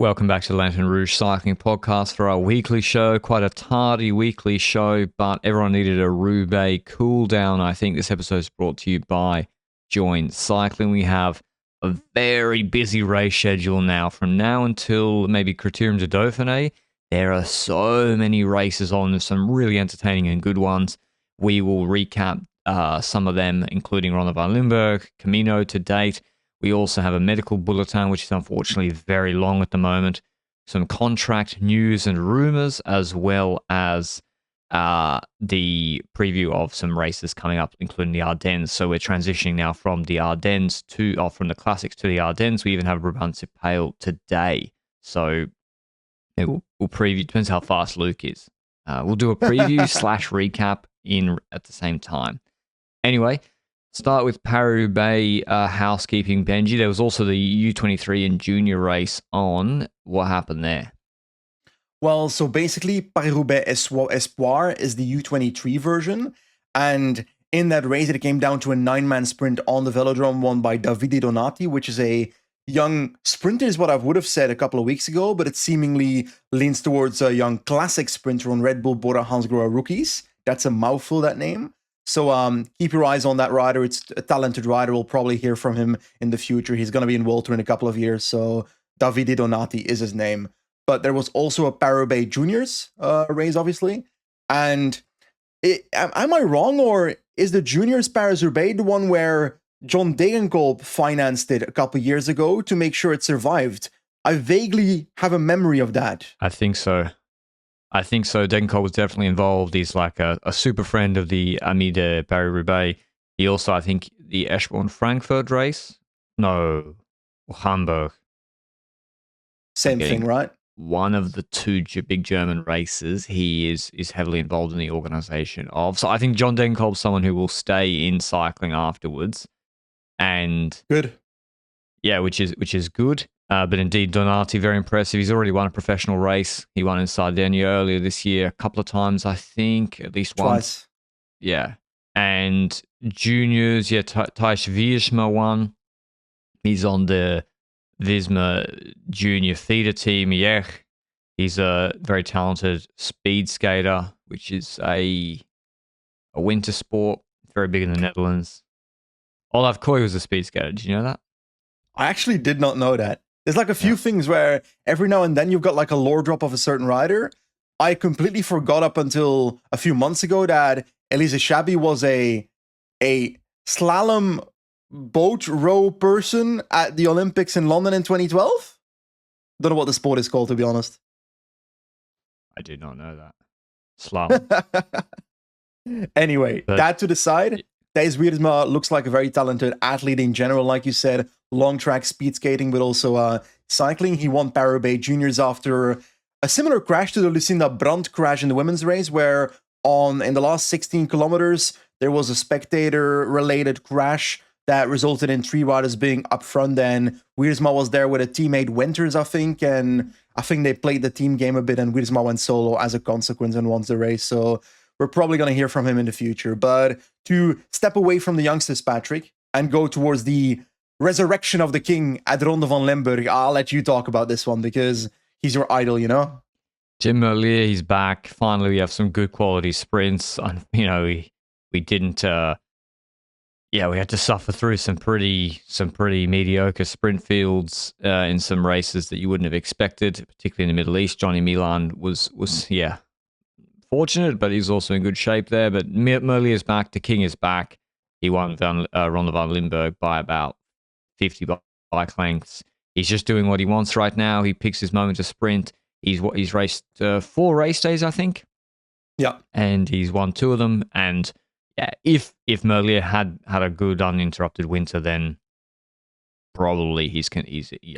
Welcome back to the Lanterne Rouge Cycling Podcast for our weekly show. Quite a tardy weekly show, but everyone needed a Roubaix cool down. I think this episode is brought to you by Join Cycling. We have a very busy race schedule now. From now until maybe Criterium de Dauphiné, there are so many races on. There's some really entertaining and good ones. We will recap some of them, including Ronde van Limburg, Camino to date. We also have a medical bulletin, which is unfortunately very long at the moment. Some contract news and rumors, as well as the preview of some races coming up, including the Ardennes. So we're transitioning now from the Ardennes from the classics to the Ardennes. We even have Brabantse Pijl today. So we'll preview. Depends how fast Luke is. We'll do a preview slash recap at the same time. Anyway. Start with Paris-Roubaix housekeeping, Benji. There was also the U23 and junior race on. What happened there? Well, so basically, Paris-Roubaix Espoir is the U23 version. And in that race, it came down to a 9-man sprint on the velodrome won by Davide Donati, which is a young sprinter, is what I would have said a couple of weeks ago, but it seemingly leans towards a young classic sprinter on Red Bull Bora Hansgrohe rookies. That's a mouthful, that name. So keep your eyes on that rider. It's a talented rider. We'll probably hear from him in the future. He's going to be in World Tour in a couple of years. So Davide Donati is his name. But there was also a Paris-Roubaix Juniors race, obviously. And am I wrong, or is the Juniors Paris-Roubaix the one where John Degenkolb financed it a couple of years ago to make sure it survived? I vaguely have a memory of that. I think so. Degenkolb was definitely involved. He's like a super friend of the Ami de Paris-Roubaix. He also, I think, the Eschborn-Frankfurt race. No, Hamburg. Same thing, right? One of the two big German races he is heavily involved in the organization of. So I think John Degenkolb's someone who will stay in cycling afterwards. And good. Yeah, which is good. But indeed, Donati, very impressive. He's already won a professional race. He won in Sardinia earlier this year a couple of times, I think, at least once. Twice. Yeah. And juniors, Thijs Wiersma won. He's on the Visma junior feeder team, yeah. He's a very talented speed skater, which is a winter sport, very big in the Netherlands. Olaf Koy was a speed skater. Did you know that? I actually did not know that. There's like a few things where every now and then you've got like a lore drop of a certain rider. I completely forgot up until a few months ago that Elise Chabi was a slalom boat row person at the Olympics in London in 2012. Don't know what the sport is called, to be honest. I did not know that. Slalom. Anyway, that to the side. Thijs Wiersma looks like a very talented athlete in general, like you said. Long track speed skating, but also cycling. He won Paris-Roubaix Juniors after a similar crash to the Lucinda Brandt crash in the women's race, where in the last 16 kilometers, there was a spectator-related crash that resulted in 3 riders being up front. And Wiersma was there with a teammate, Winters, I think, and I think they played the team game a bit, and Wiersma went solo as a consequence and won the race. So we're probably going to hear from him in the future. But to step away from the youngsters, Patrick, and go towards the resurrection of the king at Ronde van Limburg, I'll let you talk about this one because he's your idol, you know? Jim Merlier, he's back. Finally, we have some good quality sprints. You know, we didn't... we had to suffer through some pretty mediocre sprint fields in some races that you wouldn't have expected, particularly in the Middle East. Johnny Milan was fortunate, but he's also in good shape there. But Merlier's back. The king is back. He won Ronde van Limburg by about 50 bike lengths. He's just doing what he wants right now. He picks his moment to sprint. He's raced 4 race days, I think. Yeah, and he's won 2 of them. And yeah, if Merlier had a good uninterrupted winter, then probably he's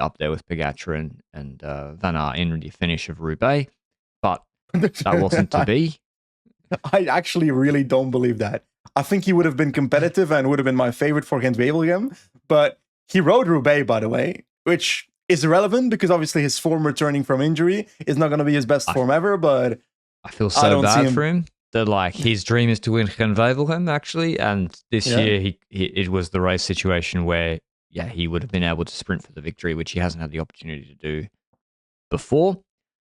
up there with Pogačar and Van Aert in the finish of Roubaix. But that wasn't to be. I actually really don't believe that. I think he would have been competitive and would have been my favorite for Gent-Wevelgem. But he rode Roubaix, by the way, which is irrelevant because obviously his form returning from injury is not going to be his best form ever. But I feel so bad for him. That like his dream is to win Gent-Wevelgem actually, and this year it was the race situation where he would have been able to sprint for the victory, which he hasn't had the opportunity to do. before.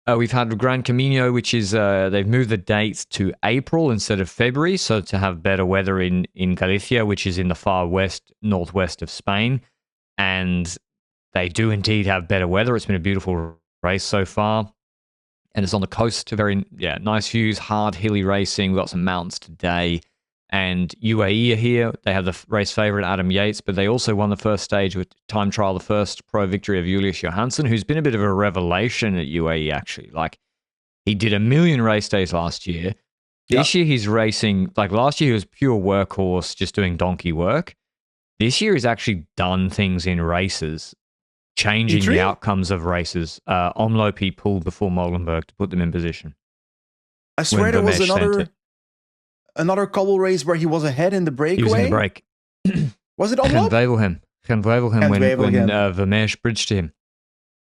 We've had Gran Camino, which is they've moved the dates to April instead of February, so to have better weather in Galicia, which is in the far northwest of Spain. And they do indeed have better weather. It's been a beautiful race so far. And it's on the coast, very nice views, hard, hilly racing. We've got some mountains today. And UAE are here. They have the race favourite, Adam Yates, but they also won the first stage with time trial, the first pro victory of Julius Johansson, who's been a bit of a revelation at UAE, actually. Like, he did 1 million race days last year. This year he's racing, like last year he was pure workhorse, just doing donkey work. This year he's actually done things in races, changing the outcomes of races. Omloop he pulled before Molenberg to put them in position. I swear there was another cobble race where he was ahead in the breakaway. He was in the break. Was it Omloop? Gaan Wevelgem when Vermeersch bridged to him.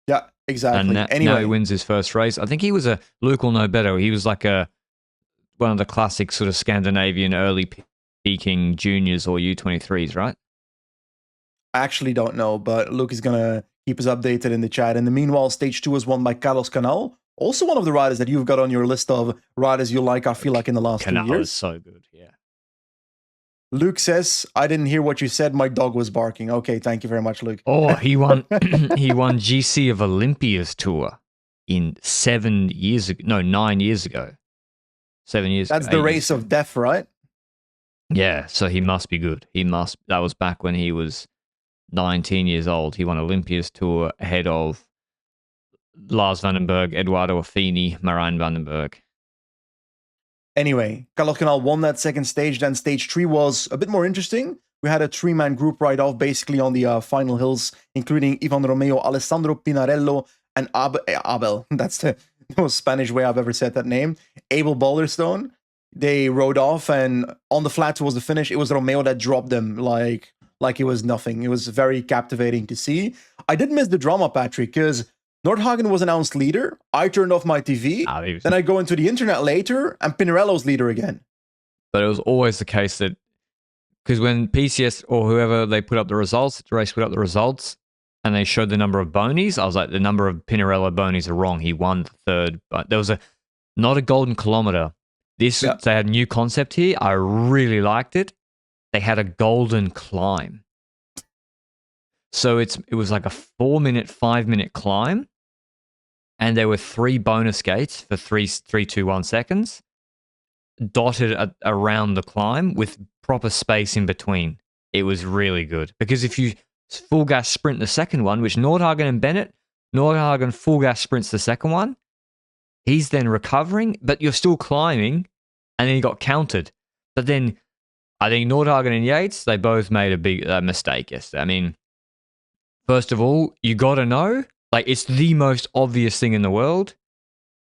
Yeah, exactly. And anyway, now he wins his first race. I think he was Luke will know better. He was like one of the classic sort of Scandinavian early peaking juniors or U23s, right? I actually don't know, but Luke is going to keep us updated in the chat. In the meanwhile, stage 2 was won by Carlos Canal. Also one of the riders that you've got on your list of riders you like, I feel like, in the last 2 years. Canal is so good, yeah. Luke says, I didn't hear what you said. My dog was barking. Okay, thank you very much, Luke. Oh, he won he won GC of Olympia's tour in 9 years ago. 7 years ago. That's the race of death, right? Yeah, so he must be good. That was back when he was 19 years old. He won Olympia's tour ahead of Lars Vandenberg, Eduardo Affini, Marijn Vandenberg. Anyway, Carlos Canal won that second stage. Then stage 3 was a bit more interesting. We had a 3-man group ride-off basically on the final hills, including Ivan Romeo, Alessandro Pinarello, and Abel. That's the most Spanish way I've ever said that name. Abel Balderstone. They rode off, and on the flat towards the finish, it was Romeo that dropped them like it was nothing. It was very captivating to see. I did miss the drama, Patrick, because Nordhagen was announced leader. I turned off my TV. Then I go into the internet later, and Pinarello's leader again. But it was always the case that, because when PCS or whoever, they put up the results, the race put up the results, and they showed the number of bonies, I was like, the number of Pinarello bonies are wrong. He won the third, but there was not a golden kilometer. They had a new concept here. I really liked it. They had a golden climb. So it was like a 4-minute, 5-minute climb. And there were 3 bonus gates for 3, 2, 1 seconds dotted around the climb with proper space in between. It was really good. Because if you full gas sprint the second one, which Nordhagen and Bennett, Nordhagen full gas sprints the second one, he's then recovering, but you're still climbing, and then he got countered. But then I think Nordhagen and Yates, they both made a big mistake yesterday. I mean, first of all, you got to know, like, it's the most obvious thing in the world.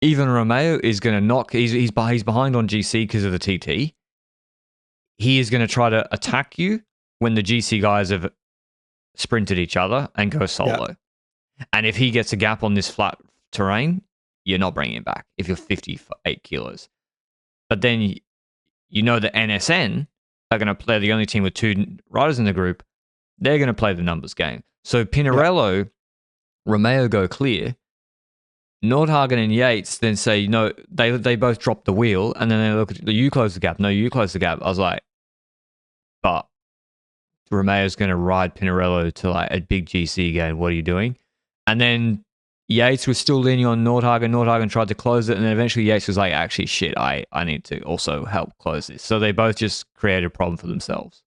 Even Romeo is going to knock, he's behind on GC because of the TT. He is going to try to attack you when the GC guys have sprinted each other and go solo. Yeah. And if he gets a gap on this flat terrain, you're not bringing him back if you're 58 kilos. But then you know the NSN are going to play, the only team with 2 riders in the group, they're going to play the numbers game. So Pinarello, Romeo go clear. Nordhagen and Yates then say, no, they both drop the wheel, and then they look at, you close the gap. No, you close the gap. I was like, but Romeo's going to ride Pinarello to like a big GC game. What are you doing? And then Yates was still leaning on Nordhagen. Nordhagen tried to close it, and then eventually Yates was like, actually, shit, I need to also help close this. So they both just created a problem for themselves.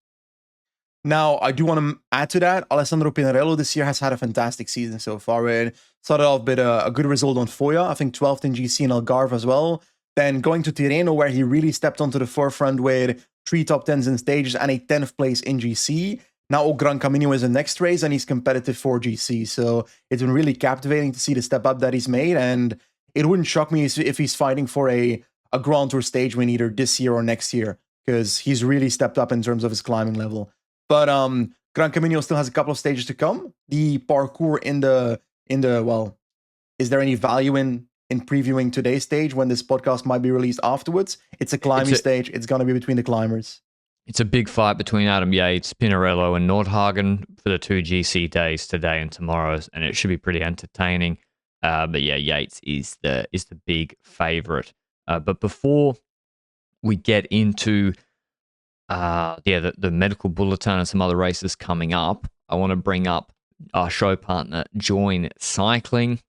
Now, I do want to add to that, Alessandro Pinarello this year has had a fantastic season so far. It started off with a good result on Foya, I think 12th in GC in Algarve as well. Then going to Tirreno, where he really stepped onto the forefront with 3 top 10s in stages and a 10th place in GC. Now Gran Camino is the next race, and he's competitive for GC. So it's been really captivating to see the step up that he's made. And it wouldn't shock me if he's fighting for a Grand Tour stage win either this year or next year, because he's really stepped up in terms of his climbing level. But Gran Camino still has a couple of stages to come. The parcours in the well, is there any value in previewing today's stage when this podcast might be released afterwards? It's a climbing stage. It's going to be between the climbers. It's a big fight between Adam Yates, Pinarello, and Nordhagen for the 2 GC days today and tomorrow, and it should be pretty entertaining. But yeah, Yates is the big favorite. But before we get into the medical bulletin and some other races coming up, I want to bring up our show partner, Join Cycling.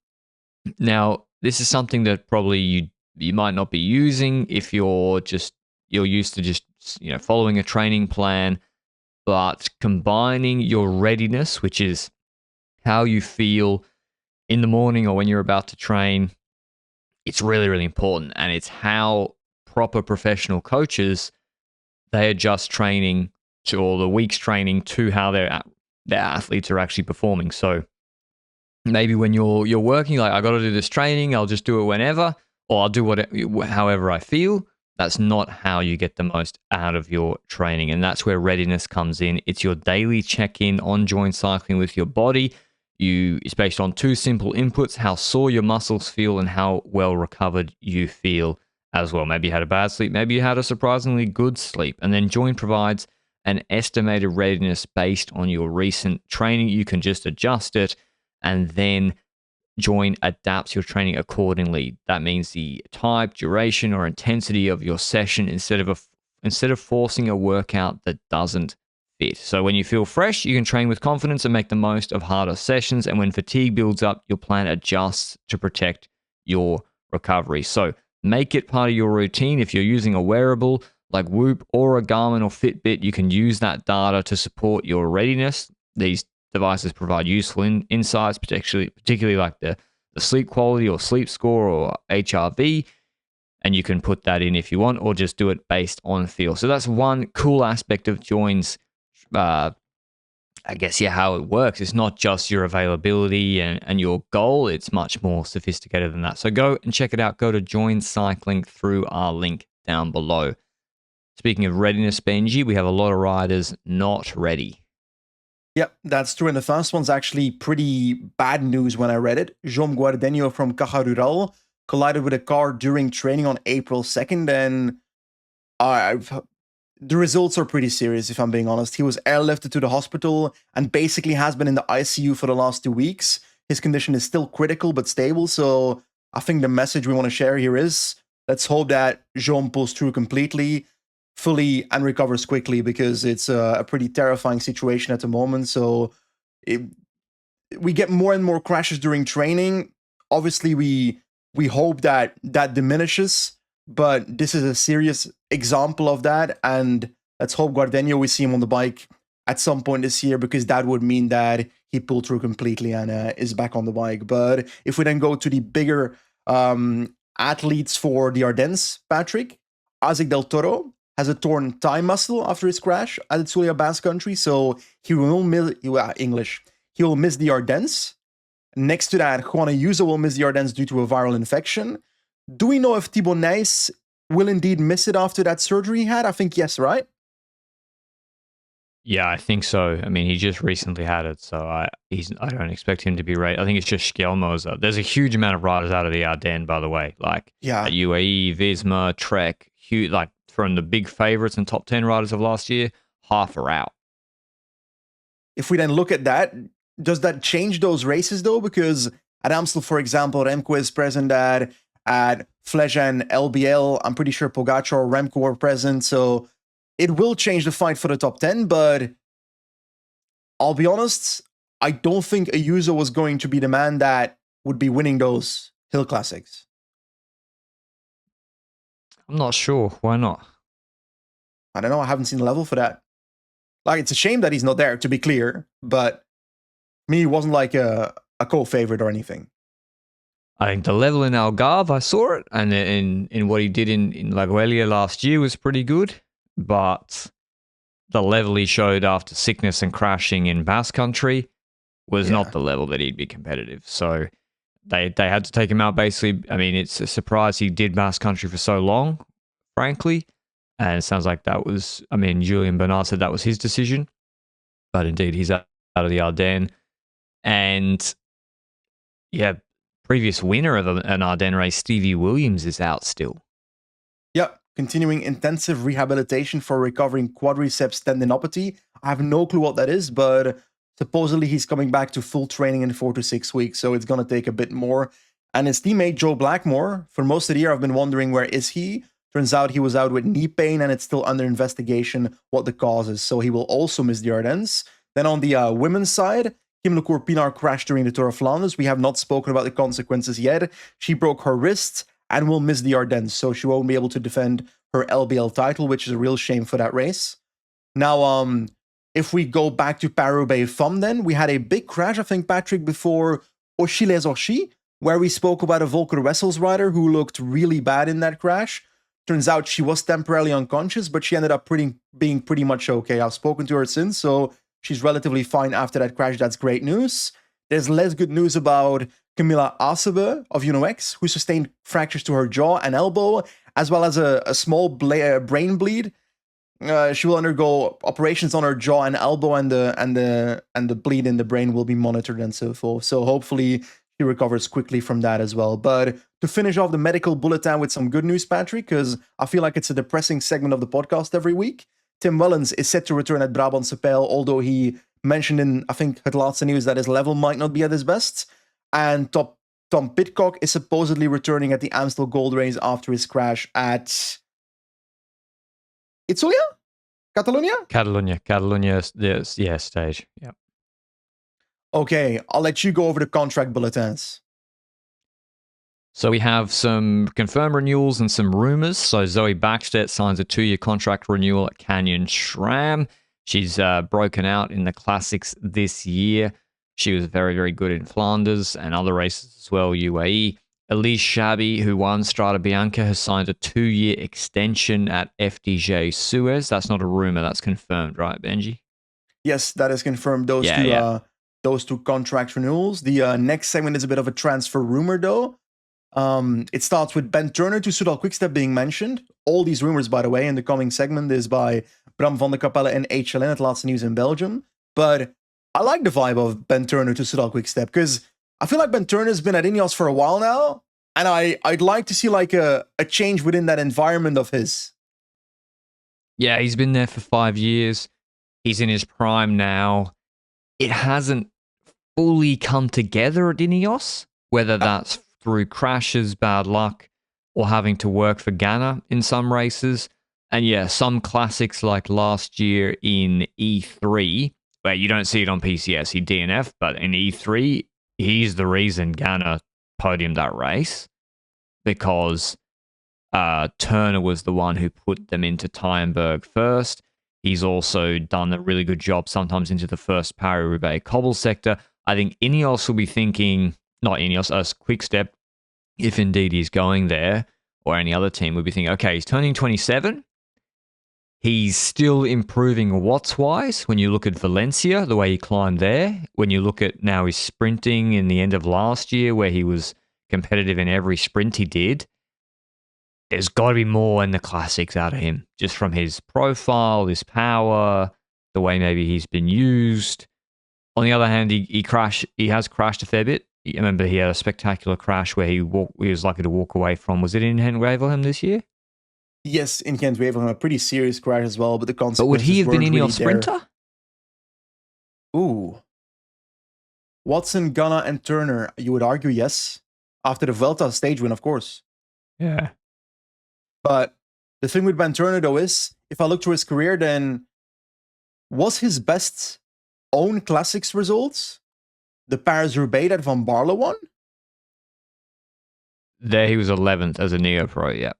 Now, this is something that probably you might not be using if you're used to just following a training plan, but combining your readiness, which is how you feel in the morning or when you're about to train, it's really, really important. And it's how proper professional coaches, they adjust training to, or the week's training to how their athletes are actually performing. So maybe when you're working, like, I got to do this training, I'll just do it whenever, or I'll do however I feel. That's not how you get the most out of your training. And that's where readiness comes in. It's your daily check-in on Join Cycling with your body. It's based on two simple inputs: how sore your muscles feel and how well recovered you feel as well. Maybe you had a bad sleep, maybe you had a surprisingly good sleep. And then Join provides an estimated readiness based on your recent training. You can just adjust it, and then Join adapts your training accordingly. That means the type, duration, or intensity of your session instead of forcing a workout that doesn't fit. So when you feel fresh, you can train with confidence and make the most of harder sessions. And when fatigue builds up, your plan adjusts to protect your recovery. So make it part of your routine. If you're using a wearable like Whoop or a Garmin or Fitbit, you can use that data to support your readiness. These devices provide useful insights, particularly like the sleep quality or sleep score or HRV, and you can put that in if you want, or just do it based on feel. So that's one cool aspect of Join's, how it works. It's not just your availability and your goal. It's much more sophisticated than that. So go and check it out. Go to Join Cycling through our link down below. Speaking of readiness, Benji, we have a lot of riders not ready. Yep, that's true. And the first one's actually pretty bad news when I read it. João Guardenio from Caja Rural collided with a car during training on April 2nd, and the results are pretty serious, if I'm being honest. He was airlifted to the hospital and basically has been in the ICU for the last 2 weeks. His condition is still critical but stable, so I think the message we want to share here is, let's hope that João pulls through completely, fully, and recovers quickly, because it's a pretty terrifying situation at the moment. So we get more and more crashes during training. Obviously, we hope that diminishes, but this is a serious example of that. And let's hope Guardenio, we see him on the bike at some point this year, because that would mean that he pulled through completely and is back on the bike. But if we then go to the bigger athletes for the Ardennes, Patrick, Isaac Del Toro has a torn thigh muscle after his crash at the Zulia Basque Country, so he will miss the Ardennes. Next to that, Juan Ayuso will miss the Ardennes due to a viral infection. Do we know if Thibaut Nys will indeed miss it after that surgery he had? I think yes, right? Yeah, I think so. I mean, he just recently had it, so I don't expect him to be right. I think it's just Skjelmo's. There's a huge amount of riders out of the Ardennes, by the way, like UAE, Visma, Trek, like from the big favorites and top 10 riders of last year, half are out. If we then look at that, does that change those races though? Because at Amstel, for example, Remco is present at Flecha and LBL. I'm pretty sure Pogacar or Remco are present, so it will change the fight for the top 10, but I'll be honest, I don't think Ayuso was going to be the man that would be winning those hill classics. I'm not sure. Why not? I don't know. I haven't seen the level for that. Like, it's a shame that he's not there, to be clear, but me, he wasn't like a co-favorite or anything. I think the level in Algarve, I saw it, and in what he did in La Guelia last year was pretty good, but the level he showed after sickness and crashing in Basque Country was not the level that he'd be competitive. So they had to take him out, basically. I mean, it's a surprise he did Basque Country for so long, frankly. And it sounds like that was, I mean, Julien Bernard said that was his decision. But indeed, he's out of the Ardennes. And yeah, previous winner of an Ardennes race, Stevie Williams, is out still. Yep, continuing intensive rehabilitation for recovering quadriceps tendinopathy. I have no clue what that is, but supposedly he's coming back to full training in 4 to 6 weeks, so it's going to take a bit more. And his teammate Joe Blackmore, for most of the year, I've been wondering where is he. Turns out he was out with knee pain, and it's still under investigation what the cause is. So he will also miss the Ardennes. Then on the women's side, Kim Lecourt-Pinard crashed during the Tour of Flanders. We have not spoken about the consequences yet. She broke her wrist and will miss the Ardennes, so she won't be able to defend her LBL title, which is a real shame for that race. Now, if we go back to Paris-Roubaix FUM, then we had a big crash, I think, Patrick, before Auchy-les-Orchies, where we spoke about a Volker Wessels rider who looked really bad in that crash. Turns out she was temporarily unconscious, but she ended up being pretty much okay. I've spoken to her since, so she's relatively fine after that crash. That's great news. There's less good news about Camilla Asebe of UNOX, who sustained fractures to her jaw and elbow, as well as a small brain bleed. She will undergo operations on her jaw and elbow, and the bleed in the brain will be monitored and so forth. So hopefully she recovers quickly from that as well. But to finish off the medical bulletin with some good news, Patrick, because I feel like it's a depressing segment of the podcast every week. Tim Wellens is set to return at Brabantse Pijl, although he mentioned in, I think, het laatste news that his level might not be at his best. And Tom Pidcock is supposedly returning at the Amstel Gold Race after his crash at Itzulia? Catalonia, stage. Yeah. Okay, I'll let you go over the contract bulletins. So we have some confirmed renewals and some rumors. So Zoe Backstedt signs a 2-year contract renewal at Canyon SRAM. She's broken out in the classics this year. She was very, very good in Flanders and other races as well, UAE. Elise Chabi, who won Strada Bianca, has signed a 2-year extension at FDJ Suez. That's not a rumor, that's confirmed, right, Benji? Yes, that is confirmed. Those two contract renewals. The next segment is a bit of a transfer rumor, though. It starts with Ben Turner to Soudal Quickstep being mentioned. All these rumors, by the way, in the coming segment is by Bram van der Capelle and HLN at Laatste Nieuws in Belgium. But I like the vibe of Ben Turner to Soudal Quickstep, because I feel like Ben Turner's been at Ineos for a while now, and I'd like to see like a change within that environment of his. Yeah, he's been there for 5 years. He's in his prime now. It hasn't fully come together at Ineos, whether that's through crashes, bad luck, or having to work for Ghana in some races. And yeah, some classics like last year in E3, where you don't see it on PCS, he DNF, but in E3, he's the reason Ghana podiumed that race, because Turner was the one who put them into Tyenberg first. He's also done a really good job sometimes into the first Paris-Roubaix cobble sector. I think Ineos will be thinking, not Ineos, us Quickstep, if indeed he's going there, or any other team, would be thinking, okay, he's turning 27. He's still improving watts-wise. When you look at Valencia, the way he climbed there, when you look at now his sprinting in the end of last year, where he was competitive in every sprint he did, there's got to be more in the classics out of him, just from his profile, his power, the way maybe he's been used. On the other hand, he has crashed a fair bit. I remember he had a spectacular crash where he was lucky to walk away from. Was it in Gent-Wevelgem this year? Yes, in Gent-Wevelgem, a pretty serious crash as well, but the consequences. But would he have been in your sprinter? Ooh. Watson, Ghana, and Turner, you would argue yes. After the Vuelta stage win, of course. Yeah. But the thing with Ben Turner, though, is, if I look through his career, then was his best own classics results the Paris-Roubaix that Van Barle won? There he was 11th as a Neo-Pro, yeah.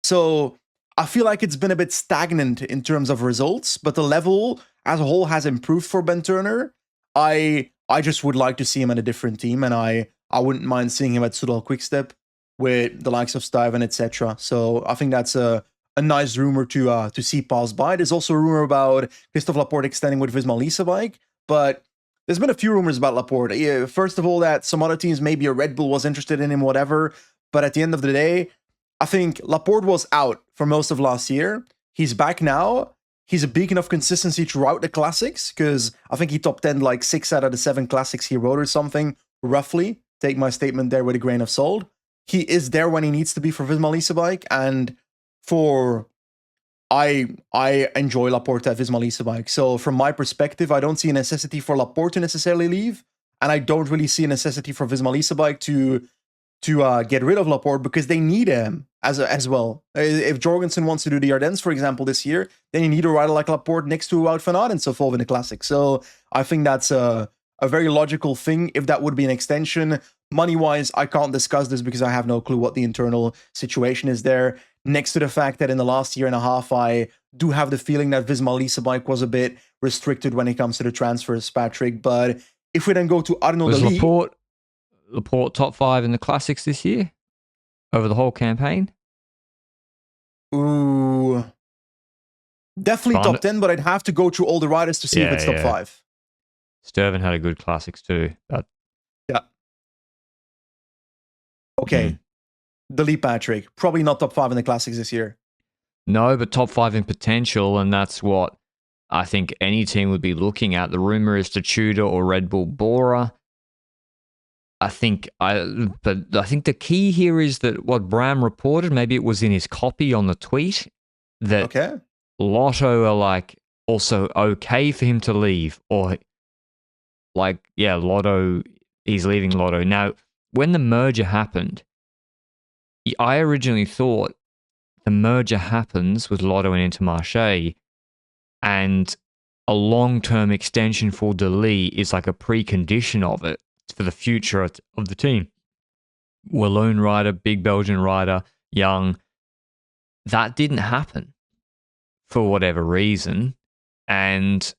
So I feel like it's been a bit stagnant in terms of results, but the level as a whole has improved for Ben Turner. I just would like to see him at a different team, and I wouldn't mind seeing him at Soudal Quickstep with the likes of Stuyven, etc. So I think that's a nice rumor to see pass by. There's also a rumor about Christophe Laporte extending with Visma Leasebike, but there's been a few rumors about Laporte. First of all, that some other teams, maybe a Red Bull, was interested in him, whatever. But at the end of the day, I think Laporte was out for most of last year. He's back now. He's a beacon of consistency throughout the classics, because I think he top 10 like 6 out of the 7 classics he rode or something, roughly. Take my statement there with a grain of salt. He is there when he needs to be for Visma Leasebike, and I enjoy Laporte at Visma Leasebike. So from my perspective, I don't see a necessity for Laporte to necessarily leave. And I don't really see a necessity for Visma Leasebike to get rid of Laporte because they need him as well. If Jorgensen wants to do the Ardennes, for example, this year, then you need a rider like Laporte next to Wout van Aert so fall in the Classic. So I think that's a very logical thing if that would be an extension. Money-wise, I can't discuss this because I have no clue what the internal situation is there. Next to the fact that in the last year and a half, I do have the feeling that Visma Leasebike was a bit restricted when it comes to the transfers, Patrick. But if we then go to Arnaud Was Delis, Laporte top 5 in the Classics this year over the whole campaign? ooh, definitely top 10, but I'd have to go through all the riders to see if it's top 5. Sturven had a good Classics too. But yeah. Okay. Delis, Patrick. Probably not top 5 in the Classics this year. No, but top 5 in potential, and that's what I think any team would be looking at. The rumor is to Tudor or Red Bull Bora. I think the key here is that what Bram reported, maybe it was in his copy on the tweet, that Lotto are like also okay for him to leave, or like, yeah, Lotto, he's leaving Lotto. Now, when the merger happened, I originally thought the merger happens with Lotto and Intermarché, and a long-term extension for Delis is like a precondition of it for the future of the team. Walloon rider, big Belgian rider, young. That didn't happen for whatever reason, and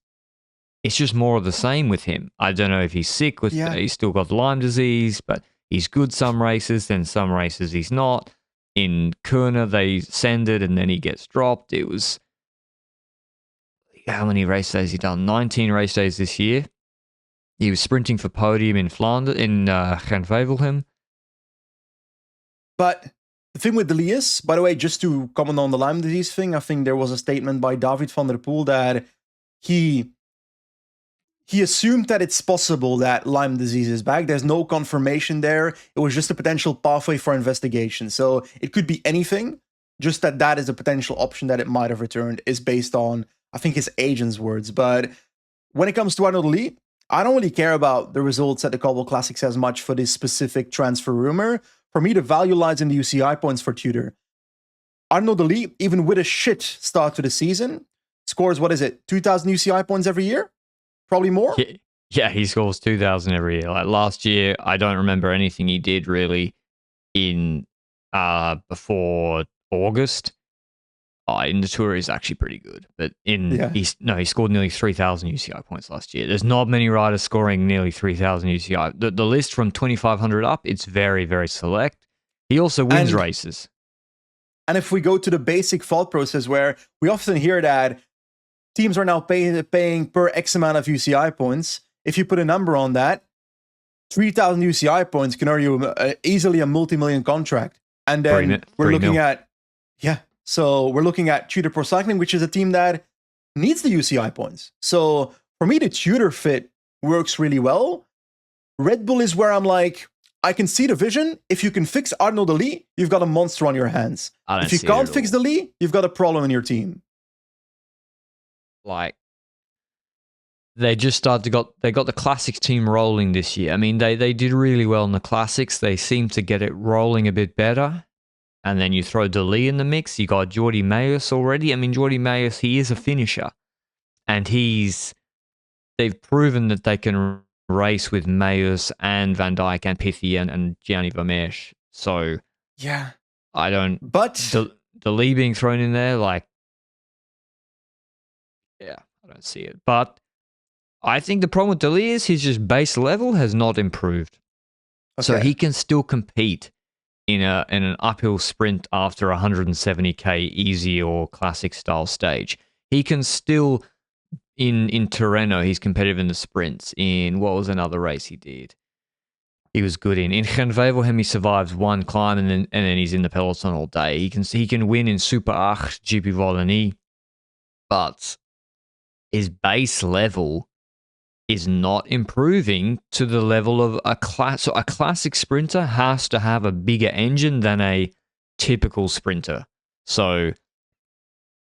it's just more of the same with him. I don't know if he's sick with, he's still got Lyme disease, but he's good some races, then some races he's not. In Kuurne, they send it and then he gets dropped. It was, how many race days he done? 19 race days this year. He was sprinting for podium in Flanders, in Gent-Wevelgem. But the thing with Delis is, by the way, just to comment on the Lyme disease thing, I think there was a statement by David van der Poel that he assumed that it's possible that Lyme disease is back. There's no confirmation there. It was just a potential pathway for investigation. So it could be anything, just that is a potential option that it might have returned, is based on, I think, his agent's words. But when it comes to Arnaud Delis, I don't really care about the results at the Cobble Classics as much for this specific transfer rumor. For me, the value lies in the UCI points for Tudor. Arnaud Delis, even with a shit start to the season, scores, 2,000 UCI points every year? Probably more? Yeah, he scores 2,000 every year. Like last year, I don't remember anything he did really in before August. In the Tour, he's actually pretty good. But he scored nearly 3,000 UCI points last year. There's not many riders scoring nearly 3,000 UCI. The list from 2,500 up, it's very, very select. He also wins races. And if we go to the basic thought process where we often hear that teams are now paying per X amount of UCI points, if you put a number on that, 3,000 UCI points can earn you easily a multi-million contract. And then we're looking at Tudor Pro Cycling, which is a team that needs the UCI points. So for me, the Tudor fit works really well. Red Bull is where I'm like, I can see the vision. If you can fix Arnaud Delis, you've got a monster on your hands. If you can't fix Delis, you've got a problem in your team. Like, they just got the Classics team rolling this year. I mean, they did really well in the Classics. They seem to get it rolling a bit better. And then you throw Delis in the mix. You got Jordi Meeus already. I mean, Jordi Meeus, he is a finisher. And they've proven that they can race with Meeus and Van Dijk and Pythia and Gianni Vermeersch. So, yeah. Delis being thrown in there, like, yeah, I don't see it. But I think the problem with Delis is his just base level has not improved. Okay. So he can still compete in an uphill sprint after 170k easy or classic style stage. He can still, in Tirreno, he's competitive in the sprints. In what was another race he did? He was good in Gent-Wevelgem. He survives one climb and then he's in the peloton all day. He can win in Super 8, GP Wallonie, but his base level is not improving to the level of a class. So a classic sprinter has to have a bigger engine than a typical sprinter. So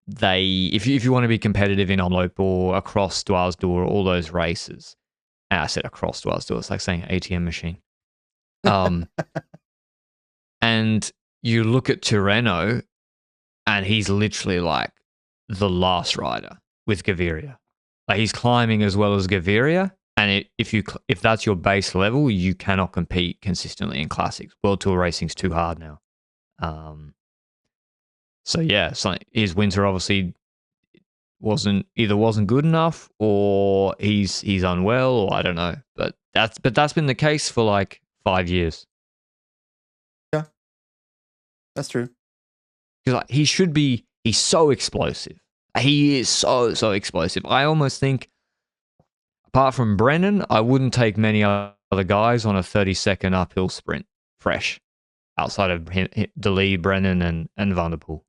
if you want to be competitive in Omloop or across Dwaalsdoor, all those races, I said across while I was doing it. It's like saying ATM machine. And you look at Tirreno, and he's literally like the last rider with Gaviria. Like he's climbing as well as Gaviria, and if that's your base level, you cannot compete consistently in classics. World Tour racing's too hard now. So yeah, his winter obviously wasn't good enough, or he's unwell, or I don't know. But that's been the case for like 5 years. Yeah, that's true. Because like, he's so explosive. He is so explosive. I almost think, apart from Brennan, I wouldn't take many other guys on a 30-second uphill sprint fresh, outside of DeLee, Brennan, and Van der Poel.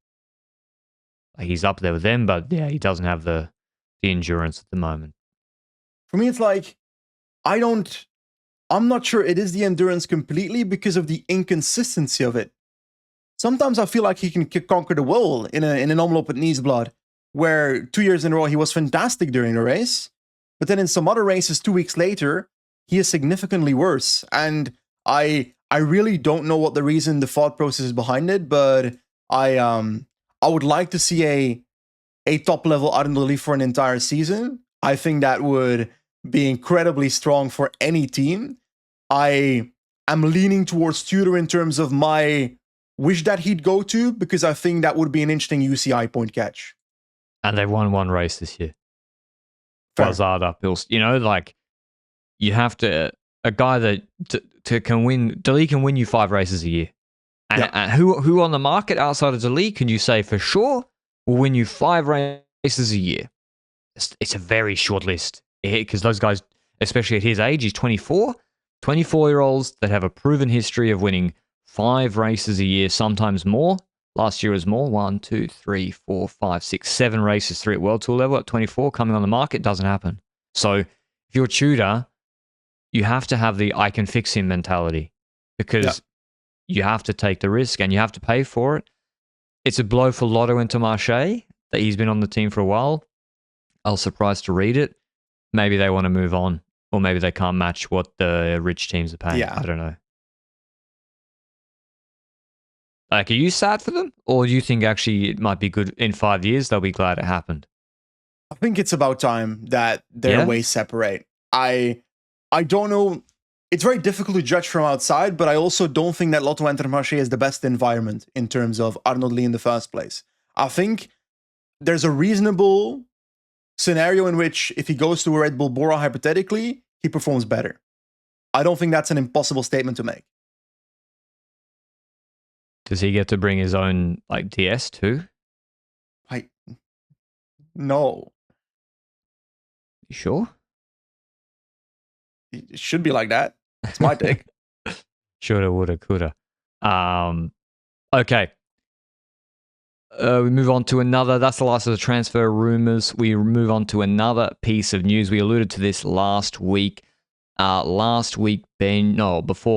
He's up there with them, but yeah, he doesn't have the endurance at the moment. For me, it's like, I'm not sure it is the endurance completely because of the inconsistency of it. Sometimes I feel like he can conquer the world in an omloop at Nieuwsblad, where 2 years in a row he was fantastic during the race, but then in some other races 2 weeks later, he is significantly worse. And I really don't know what the thought process is behind it, but I would like to see a top level Ardennes for an entire season. I think that would be incredibly strong for any team. I am leaning towards Tudor in terms of my wish that he'd go to, because I think that would be an interesting UCI point catch. And they've won one race this year. Bazard uphill. You know, like, you have to, a guy that can win, DeLee can win you 5 races a year. And who on the market outside of DeLee can you say for sure will win you 5 races a year? It's a very short list, because those guys, especially at his age, he's 24. 24-year-olds that have a proven history of winning 5 races a year, sometimes more. Last year was more. 1, 2, 3, 4, 5, 6, 7 races, 3 at World Tour level at 24 coming on the market. Doesn't happen. So if you're Tudor, you have to have the I can fix him mentality, because you have to take the risk and you have to pay for it. It's a blow for Lotto and Intermarché that he's been on the team for a while. I was surprised to read it. Maybe they want to move on, or maybe they can't match what the rich teams are paying. I don't know. Like, are you sad for them? Or do you think actually it might be good in 5 years? They'll be glad it happened. I think it's about time that their ways separate. I don't know. It's very difficult to judge from outside, but I also don't think that Lotto and Intermarché is the best environment in terms of Arnold in the first place. I think there's a reasonable scenario in which if he goes to a Red Bull Bora, hypothetically, he performs better. I don't think that's an impossible statement to make. Does he get to bring his own like DS too? No. You sure? It should be like that. It's my take. Shoulda, woulda, coulda. Okay. We move on to another. That's the last of the transfer rumors. We move on to another piece of news. We alluded to this last week. Before,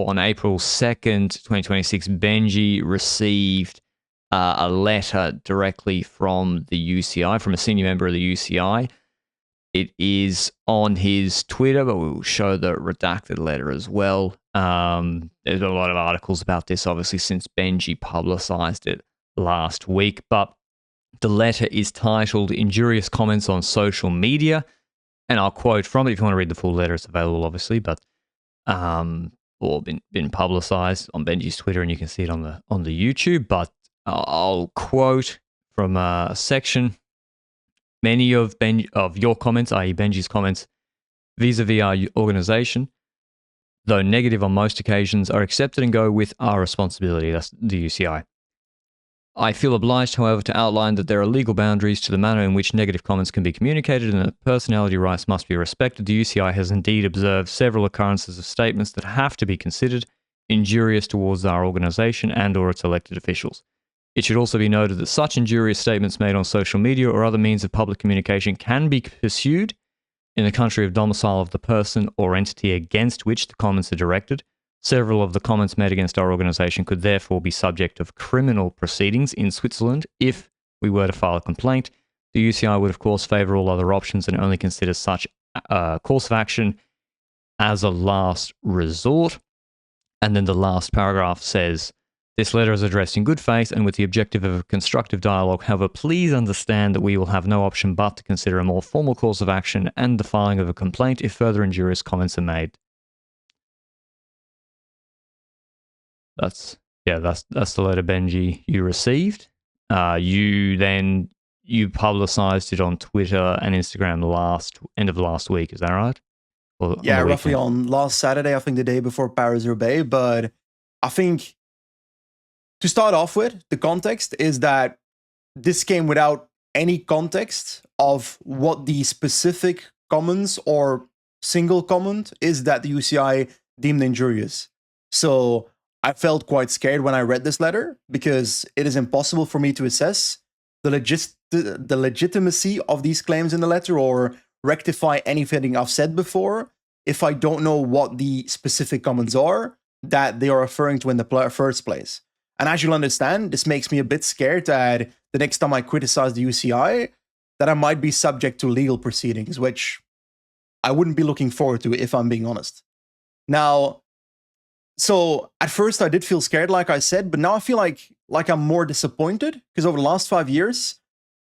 on April 2nd, 2026, Benji received a letter directly from the UCI, from a senior member of the UCI. It is on his Twitter, but we will show the redacted letter as well. There's been a lot of articles about this, obviously, since Benji publicized it last week. But the letter is titled Injurious Comments on Social Media. And I'll quote from it. If you want to read the full letter, it's available, obviously, but or been publicized on Benji's Twitter, and you can see it on the YouTube. But I'll quote from a section. Many of your comments, i.e. Benji's comments, vis-a-vis our organization, though negative on most occasions, are accepted and go with our responsibility. That's the UCI. I feel obliged, however, to outline that there are legal boundaries to the manner in which negative comments can be communicated and that personality rights must be respected. The UCI has indeed observed several occurrences of statements that have to be considered injurious towards our organization and or its elected officials. It should also be noted that such injurious statements made on social media or other means of public communication can be pursued in the country of domicile of the person or entity against which the comments are directed. Several of the comments made against our organization could therefore be subject of criminal proceedings in Switzerland if we were to file a complaint. The UCI would, of course, favour all other options and only consider such course of action as a last resort. And then the last paragraph says, this letter is addressed in good faith and with the objective of a constructive dialogue. However, please understand that we will have no option but to consider a more formal course of action and the filing of a complaint if further injurious comments are made. That's the letter, Benji, you received. You publicized it on Twitter and Instagram end of last week. Is that right? Or yeah, roughly on last Saturday, I think the day before Paris-Roubaix. But I think to start off with, the context is that this came without any context of what the specific comments or single comment is that the UCI deemed injurious. So I felt quite scared when I read this letter because it is impossible for me to assess the legitimacy of these claims in the letter or rectify anything I've said before if I don't know what the specific comments are that they are referring to in the first place. And as you'll understand, this makes me a bit scared that the next time I criticize the UCI, that I might be subject to legal proceedings, which I wouldn't be looking forward to if I'm being honest. Now, so at first I did feel scared, like I said, but now I feel like I'm more disappointed because over the last 5 years,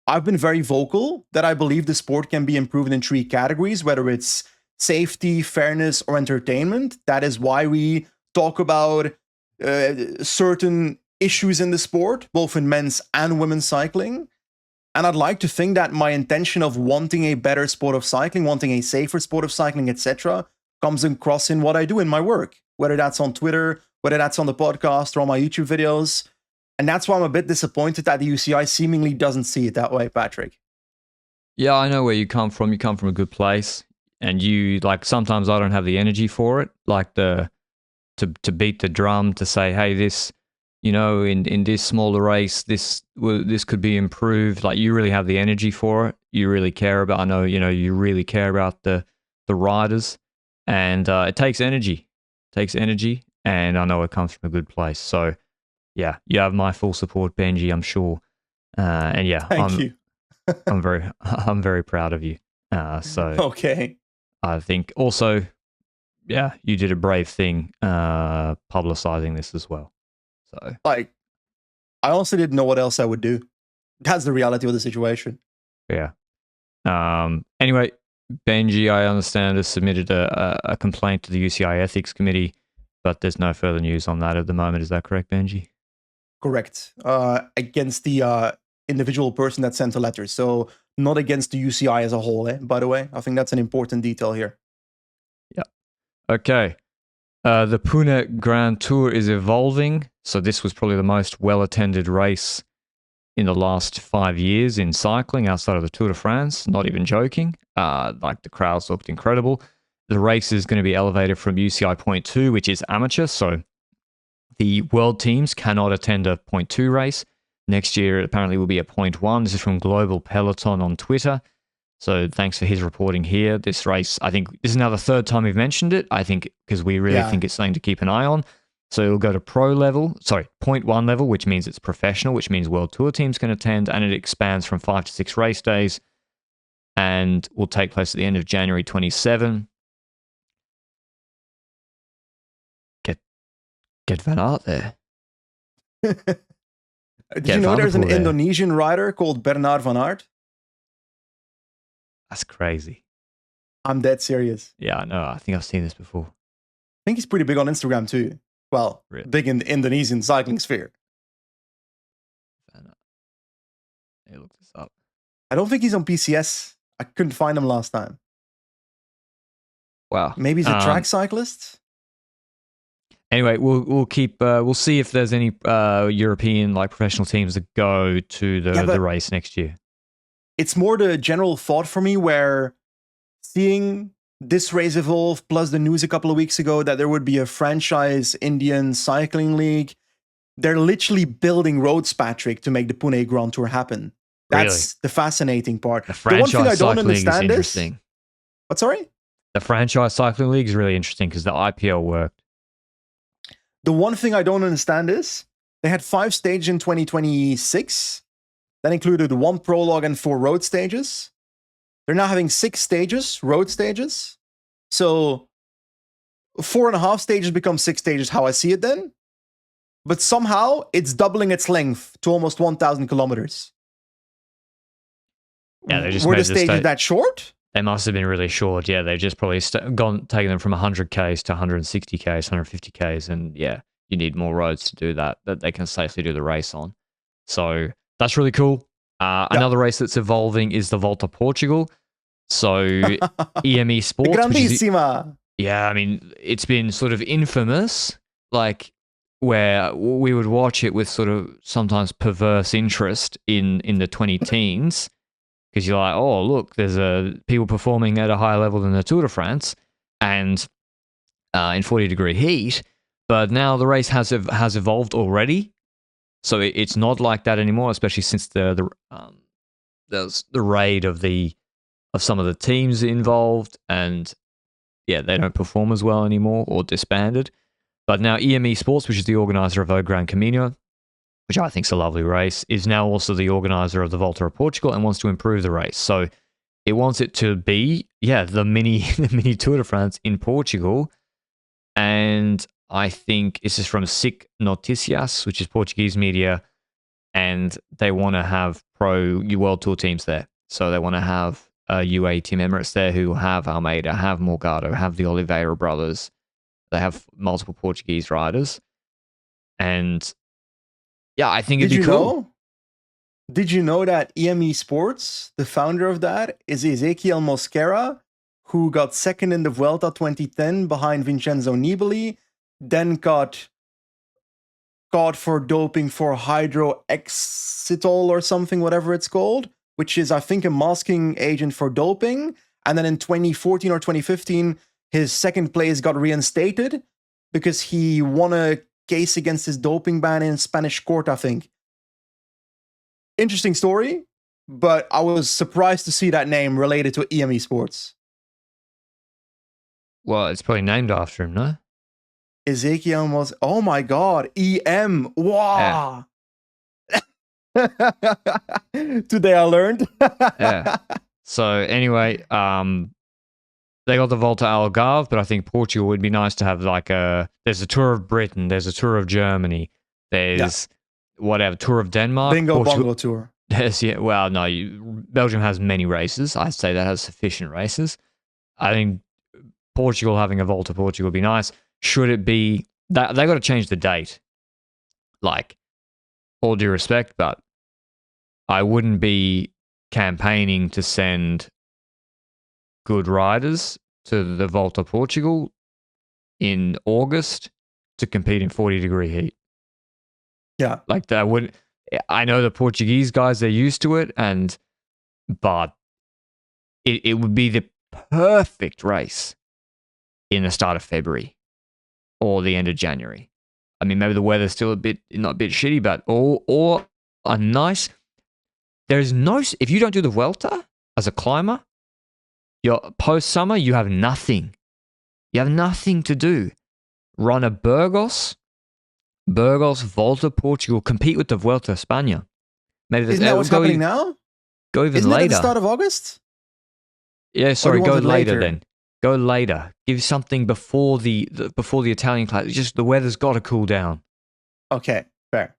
I've been very vocal that I believe the sport can be improved in 3 categories, whether it's safety, fairness, or entertainment. That is why we talk about certain issues in the sport, both in men's and women's cycling. And I'd like to think that my intention of wanting a better sport of cycling, wanting a safer sport of cycling, etc., comes across in what I do in my work, whether that's on Twitter, whether that's on the podcast or on my YouTube videos. And that's why I'm a bit disappointed that the UCI seemingly doesn't see it that way, Patrick. Yeah, I know where you come from. You come from a good place. And you, like, sometimes I don't have the energy for it, like to beat the drum, to say, hey, this, you know, in this smaller race, this could be improved. Like, you really have the energy for it. You really care about, I know, you know, you really care about the riders. And it takes energy. And I know it comes from a good place. So, yeah, you have my full support, Benji, I'm sure. And yeah, Thank you. I'm very proud of you. So okay. I think also, yeah, you did a brave thing publicizing this as well. So, like, I honestly didn't know what else I would do. That's the reality of the situation. Yeah. Anyway, Benji, I understand, has submitted a complaint to the UCI Ethics Committee, but there's no further news on that at the moment. Is that correct, Benji? Correct. Against the individual person that sent a letter. So not against the UCI as a whole, by the way. I think that's an important detail here. Yeah. Okay. The Pune GrandTour is evolving. So this was probably the most well-attended race in the last 5 years in cycling outside of the Tour de France. Not even joking. Like, the crowds looked incredible. The race is going to be elevated from UCI Point 2, which is amateur. So the world teams cannot attend a Point 2 race. Next year, it apparently will be a Point 1. This is from Global Peloton on Twitter. So thanks for his reporting here. This race, I think this is now the 3rd time we've mentioned it. I think because we really think it's something to keep an eye on. So it'll go to Point 1 level, which means it's professional, which means World Tour teams can attend, and it expands from 5 to 6 race days and will take place at the end of January 27. Get Van Aert there. Did you know there's an Indonesian rider called Bernard Van Aert? That's crazy. I'm dead serious. Yeah, I know. I think I've seen this before. I think he's pretty big on Instagram too. Well, really? Big in the Indonesian cycling sphere. Hey, look this up. I don't think he's on PCS. I couldn't find him last time. Wow. Maybe he's a track cyclist? Anyway, we'll keep we'll see if there's any European, like, professional teams that go to the race next year. It's more the general thought for me, where seeing this race evolve, plus the news a couple of weeks ago that there would be a franchise Indian cycling league. They're literally building roads, Patrick, to make the Pune GrandTour happen. That's the fascinating part. The franchise one thing I don't cycling understand is interesting. What, sorry? The franchise cycling league is really interesting because the IPL worked. The one thing I don't understand is they had 5 stages in 2026. That included 1 prologue and 4 road stages. They're now having 6 stages, road stages. So 4.5 stages become 6 stages, how I see it then. But somehow it's doubling its length to almost 1,000 kilometers. Yeah, they just Were made the stages that short? They must have been really short. Yeah, they've just probably taken them from 100Ks to 160Ks, 150Ks. And yeah, you need more roads to do that they can safely do the race on. So that's really cool. Another race that's evolving is the Volta Portugal. So EME Sports. Grandissima. Yeah, I mean, it's been sort of infamous, like where we would watch it with sort of sometimes perverse interest in the 20 teens. Because you're like, oh, look, there's people performing at a higher level than the Tour de France and in 40-degree heat. But now the race has evolved already. So it's not like that anymore, especially since the raid of some of the teams involved. And yeah, they don't perform as well anymore or disbanded. But now EME Sports, which is the organizer of O Gran Camino, which I think is a lovely race, is now also the organizer of the Volta of Portugal and wants to improve the race. So it wants it to be, the mini Tour de France in Portugal. And I think this is from SIC Noticias, which is Portuguese media, and they want to have pro World Tour teams there. So they want to have UAE Team Emirates there who have Almeida, have Morgado, have the Oliveira brothers. They have multiple Portuguese riders. And yeah, I think it'd be cool. Did you know that EME Sports, the founder of that, is Ezequiel Mosquera, who got second in the Vuelta 2010 behind Vincenzo Nibali, then got caught for doping for hydroxytol or something, whatever it's called, which is, I think, a masking agent for doping. And then in 2014 or 2015, his second place got reinstated because he won a case against his doping ban in Spanish court, I think. Interesting story, but I was surprised to see that name related to EME Sports. Well, it's probably named after him, no? Ezequiel was, oh my god, EM, wow. Yeah. Today I learned. Yeah. So anyway, they got the Volta Algarve, but I think Portugal would be nice to have there's a Tour of Britain, there's a Tour of Germany, there's Tour of Denmark. Bingo Bongo Tour. Belgium has many races. I'd say that has sufficient races. I think Portugal having a Volta Portugal would be nice. Should it be, they got to change the date. Like, all due respect, but I wouldn't be campaigning to send good riders to the Volta Portugal in August to compete in 40-degree heat. Yeah. Like that wouldn't. I know the Portuguese guys, they're used to it, but it would be the perfect race in the start of February or the end of January. I mean, maybe the weather's still not a bit shitty, but or a nice. If you don't do the Vuelta as a climber, your post-summer, you have nothing. You have nothing to do. Run a Burgos, Volta, Portugal, compete with the Vuelta, España. Maybe isn't that what's happening now? Go even Isn't later. Isn't that the start of August? Yeah, sorry, go later then. Go later. Give something before the Italian class. Just the weather's got to cool down. Okay, fair.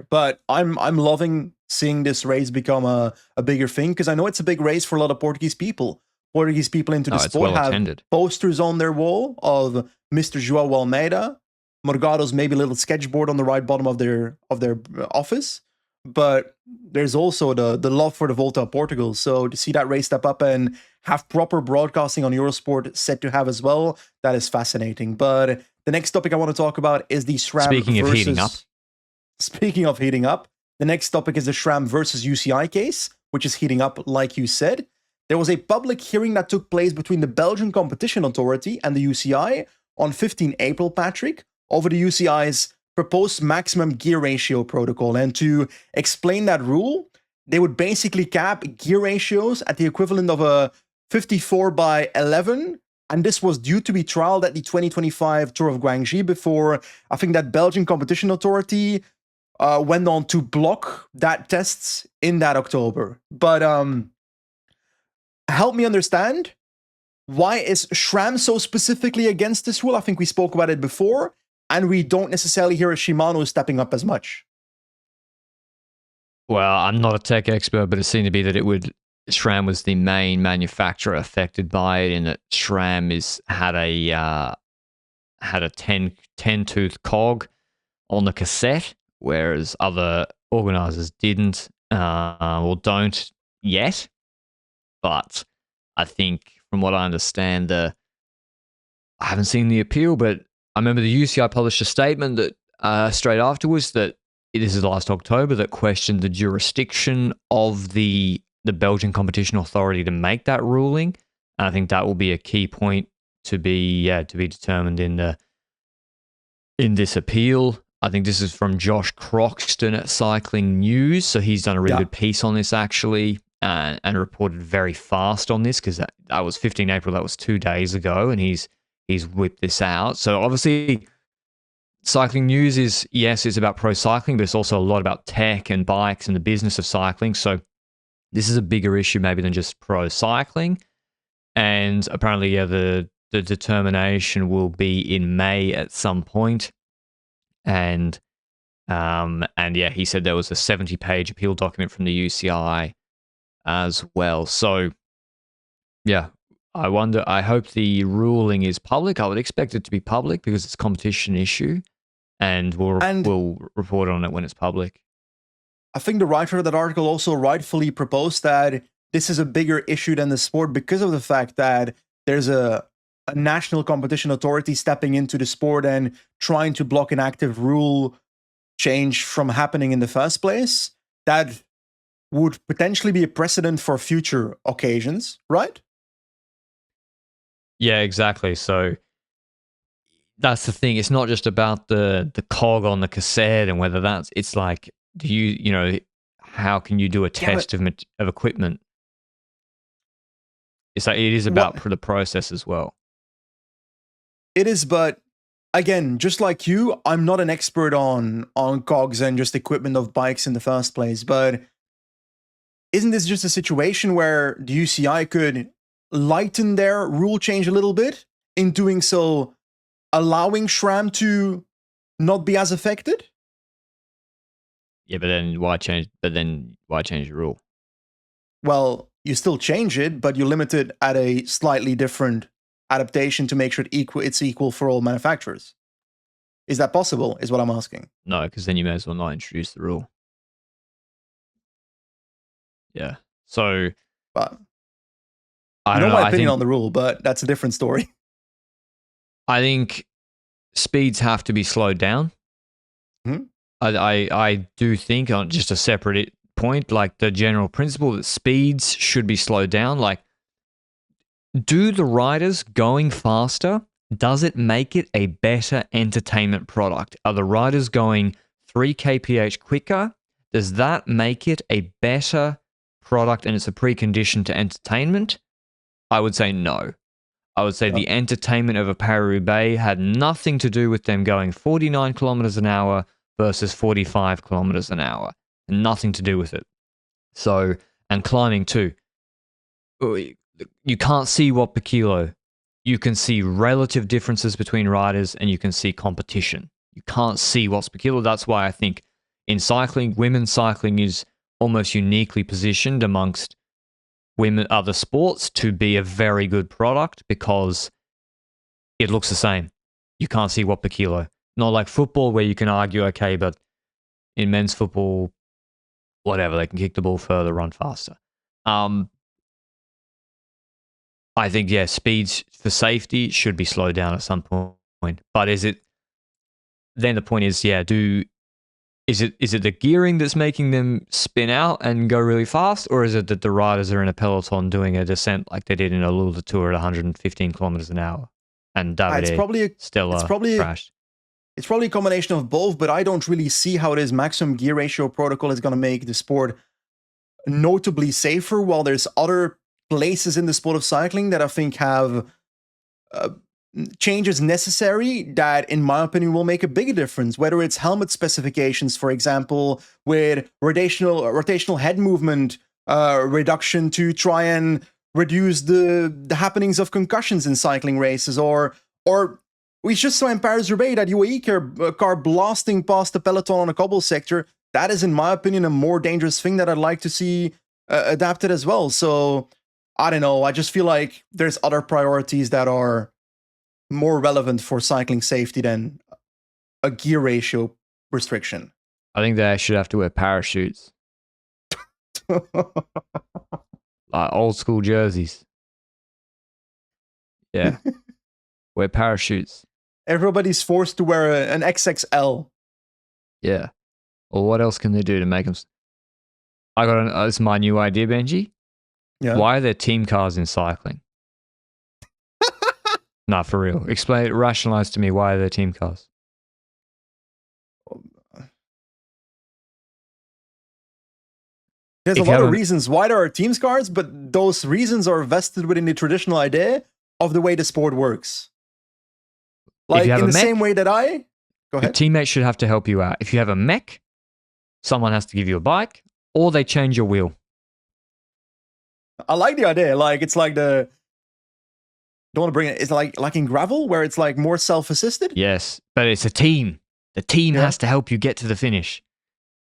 But I'm loving seeing this race become a bigger thing because I know it's a big race for a lot of Portuguese people. Portuguese people into the sport have posters on their wall of Mr. João Almeida, Morgado's maybe a little sketchboard on the right bottom of their office. But there's also the love for the Volta of Portugal. So to see that race step up and have proper broadcasting on Eurosport set to have as well, that is fascinating. But the next topic I want to talk about is the SRAM Speaking of heating up, the next topic is the SRAM versus UCI case, which is heating up, like you said. There was a public hearing that took place between the Belgian Competition Authority and the UCI on 15 April, Patrick, over the UCI's proposed maximum gear ratio protocol. And to explain that rule, they would basically cap gear ratios at the equivalent of a 54/11. And this was due to be trialed at the 2025 Tour of Guangxi before I think that Belgian Competition Authority went on to block that tests in that October. But help me understand, why is SRAM so specifically against this rule? I think we spoke about it before, and we don't necessarily hear a Shimano stepping up as much. Well, I'm not a tech expert, but it seemed to be that SRAM was the main manufacturer affected by it, and that SRAM had a 10 tooth cog on the cassette, whereas other organizers didn't or don't yet. But I think, from what I understand, I haven't seen the appeal, but I remember the UCI published a statement that straight afterwards that this is last October, that questioned the jurisdiction of the Belgian Competition Authority to make that ruling. And I think that will be a key point to be determined in this appeal. I think this is from Josh Croxton at Cycling News. So he's done a really good piece on this, actually, and reported very fast on this, because that was 15 April. That was 2 days ago, and he's whipped this out. So obviously, Cycling News is about pro cycling, but it's also a lot about tech and bikes and the business of cycling. So this is a bigger issue maybe than just pro cycling. And apparently, the determination will be in May at some point. And he said there was a 70-page appeal document from the UCI as well. So, yeah, I hope the ruling is public. I would expect it to be public because it's a competition issue, and we'll report on it when it's public. I think the writer of that article also rightfully proposed that this is a bigger issue than the sport because of the fact that there's a national competition authority stepping into the sport and trying to block an active rule change from happening in the first place. That would potentially be a precedent for future occasions, right? Yeah, exactly. So that's the thing. It's not just about the cog on the cassette and whether it's like, how can you do a test of equipment? It's like, it is about the process as well. It is, but again, just like you, I'm not an expert on cogs and just equipment of bikes in the first place, but isn't this just a situation where the UCI could lighten their rule change a little bit, in doing so allowing SRAM to not be as affected? Yeah, but then why change the rule? Well, you still change it, but you limit it at a slightly different adaptation to make sure it's equal for all manufacturers. Is that possible, is what I'm asking? No, because then you may as well not introduce the rule. Yeah. So, but I know my opinion on the rule, but that's a different story. I think speeds have to be slowed down. Mm-hmm. I do think, on just a separate point, like the general principle that speeds should be slowed down. Like, do the riders going faster, does it make it a better entertainment product? Are the riders going 3 kph quicker? Does that make it a better product, and it's a precondition to entertainment? I would say no. I would say the entertainment of a Paris-Roubaix had nothing to do with them going 49 kilometers an hour versus 45 kilometers an hour. Nothing to do with it. So, and climbing too. You can't see watt per kilo. You can see relative differences between riders, and you can see competition. You can't see watts per kilo. That's why I think in cycling, women's cycling is almost uniquely positioned amongst other sports to be a very good product, because it looks the same. You can't see watt per kilo. Not like football, where you can argue, okay, but in men's football, whatever, they can kick the ball further, run faster. I think, speeds for safety should be slowed down at some point. But then the point is, is it the gearing that's making them spin out and go really fast, or is it that the riders are in a peloton doing a descent like they did in a Lula Tour at 115 kilometers an hour, and Stella crashed? It's probably a combination of both, but I don't really see how it is maximum gear ratio protocol is going to make the sport notably safer, while there's other places in the sport of cycling that I think have changes necessary that, in my opinion, will make a bigger difference. Whether it's helmet specifications, for example, with rotational head movement reduction to try and reduce the happenings of concussions in cycling races, or we just saw in Paris-Roubaix that UAE car blasting past the peloton on a cobble sector. That is, in my opinion, a more dangerous thing that I'd like to see adapted as well. So, I don't know. I just feel like there's other priorities that are more relevant for cycling safety than a gear ratio restriction. I think they should have to wear parachutes. Like old school jerseys. Yeah. Wear parachutes. Everybody's forced to wear an XXL. Yeah. Or what else can they do to make them? This is my new idea, Benji. Yeah. Why are there team cars in cycling? Nah, for real. Rationalize to me why are there team cars? There's a lot of reasons why there are team cars, but those reasons are vested within the traditional idea of the way the sport works. Like in the same way that go ahead. Your teammates should have to help you out. If you have a mech, someone has to give you a bike, or they change your wheel. I like the idea. Like it's like don't want to bring it. It's like in gravel where it's like more self-assisted. Yes, but it's a team. The team has to help you get to the finish.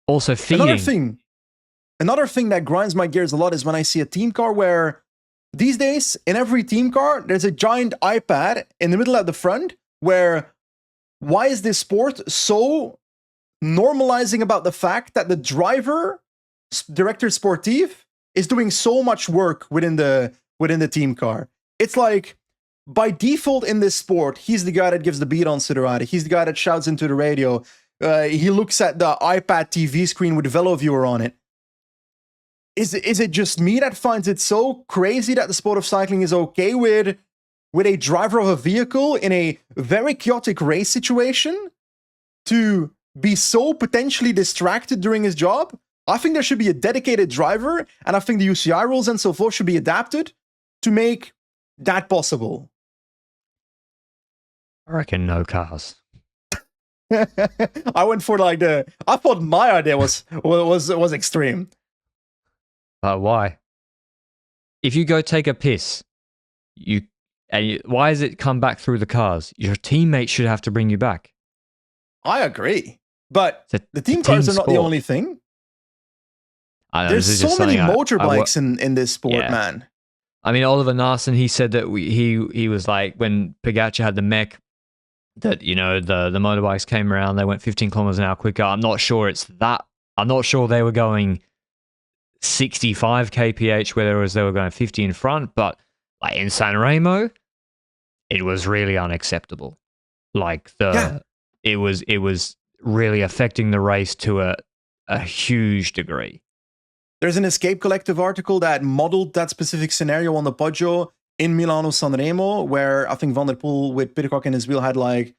Also, feeding. Another thing that grinds my gears a lot is when I see a team car where these days in every team car there's a giant iPad in the middle at the front. Where why is this sport so normalizing about the fact that the driver, director sportif, is doing so much work within the team car? It's like by default in this sport, he's the guy that gives the beat on Siderati. He's the guy that shouts into the radio. He looks at the iPad TV screen with the Velo viewer on it. Is it just me that finds it so crazy that the sport of cycling is okay with a driver of a vehicle in a very chaotic race situation to be so potentially distracted during his job? I think there should be a dedicated driver, and I think the UCI rules and so forth should be adapted to make that possible. I reckon no cars. I went for I thought my idea was extreme. Why? If you go take a piss, why does it come back through the cars? Your teammates should have to bring you back. I agree, but the team cars are not the only thing. There's so many motorbikes in this sport, man. I mean, Oliver Naesen, he said that he was like, when Pogacar had the mech, that, you know, the motorbikes came around, they went 15 kilometers an hour quicker. I'm not sure it's that. I'm not sure they were going 65 kph, whereas they were going 50 in front, but like in San Remo, it was really unacceptable. Like it was really affecting the race to a huge degree. There's an Escape Collective article that modeled that specific scenario on the Poggio in Milano San Remo, where I think Van der Poel with Pidcock in his wheel had I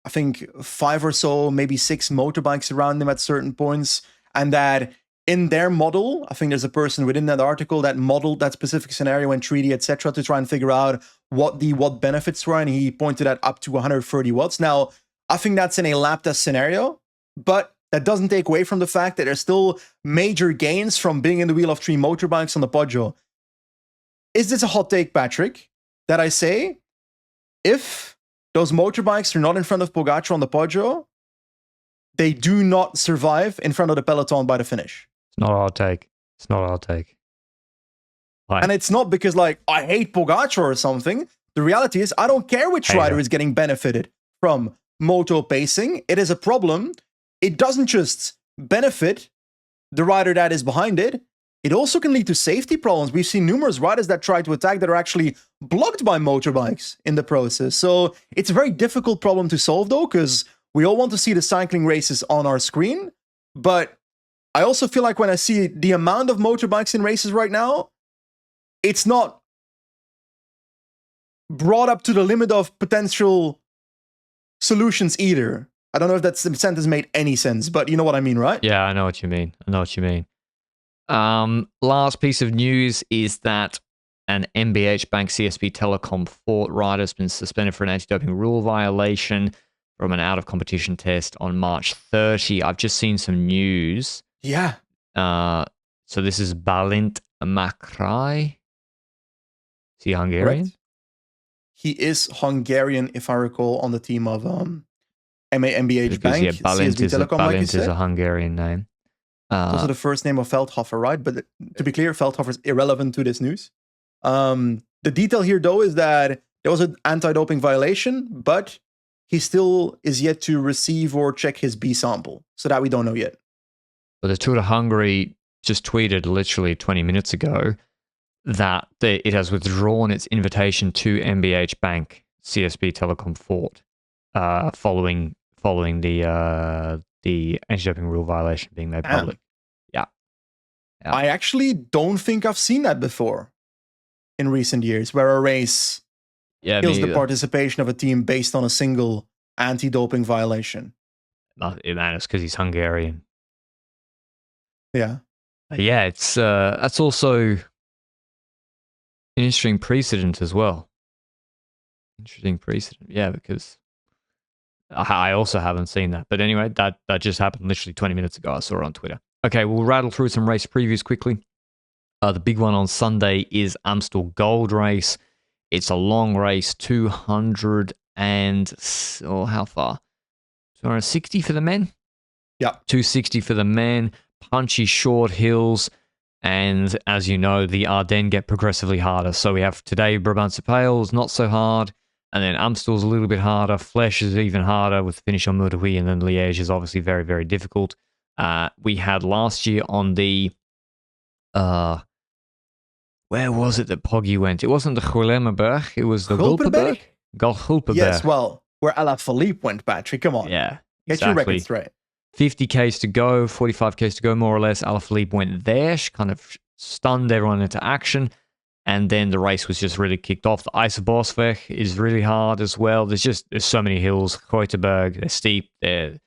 think 5 or so, maybe 6 motorbikes around him at certain points, and that in their model, I think there's a person within that article that modeled that specific scenario in 3D, etc., to try and figure out what the watt benefits were, and he pointed at up to 130 watts. Now, I think that's in a lap test scenario, but that doesn't take away from the fact that there's still major gains from being in the wheel of 3 motorbikes on the Poggio. Is this a hot take, Patrick, that I say, if those motorbikes are not in front of Pogacar on the Poggio, they do not survive in front of the peloton by the finish? It's not a hot take. It's not a hot take. And it's not because, I hate Pogacar or something. The reality is, I don't care which rider is getting benefited from moto pacing. It is a problem. It doesn't just benefit the rider that is behind it. It also can lead to safety problems. We've seen numerous riders that try to attack that are actually blocked by motorbikes in the process. So it's a very difficult problem to solve, though, because we all want to see the cycling races on our screen. But I also feel like when I see the amount of motorbikes in races right now, it's not brought up to the limit of potential solutions either. I don't know if that sentence made any sense, but you know what I mean, right? Yeah, I know what you mean. Last piece of news is that an MBH Bank CSP Telecom Fort rider has been suspended for an anti-doping rule violation from an out-of-competition test on March 30. I've just seen some news. Yeah. So this is Balint Macrae. he Hungarian? Correct? He is Hungarian, if I recall, on the team of MBH Bank, Yeah, CSB Telecom, like you said. is a Hungarian name. It's also the first name of Veldhofer, right? But to be clear, Veldhofer is irrelevant to this news. The detail here, though, is that there was an anti-doping violation, but he still is yet to receive or check his B sample, so that we don't know yet. But the Tour de Hungary just tweeted literally 20 minutes ago that it has withdrawn its invitation to MBH Bank CSB Telecom Fort following the anti-doping rule violation being made public. Yeah. I actually don't think I've seen that before in recent years, where a race kills the participation of a team based on a single anti-doping violation. Man, it's because he's Hungarian. Yeah. Yeah, it's that's also an interesting precedent as well. Interesting precedent, yeah, because I also haven't seen that. But anyway, that just happened literally 20 minutes ago. I saw it on Twitter. Okay, we'll rattle through some race previews quickly. The big one on Sunday is Amstel Gold Race. It's a long race, 200 and... Oh, how far? 260 for the men? Yeah. 260 for the men. Punchy short hills. And as you know, the Ardennes get progressively harder. So we have today Brabantse Pijl, not so hard. And then Amstel's a little bit harder. Flesch is even harder with the finish on Moudouy. And then Liège is obviously very, very difficult. We had last year on the... where was it that Poggy went? It wasn't the Gullemmerberg. It was the Gulpenberg? Gulpenberg. Yes, well, where Alaphilippe went, Patrick. Come on. Yeah, Get your record straight. 50 Ks to go, 45 Ks to go, more or less. Alaphilippe went there. She kind of stunned everyone into action. And then the race was just really kicked off. The Eisenbosweg is really hard as well. There's so many hills. Keuterberg, they're steep, they're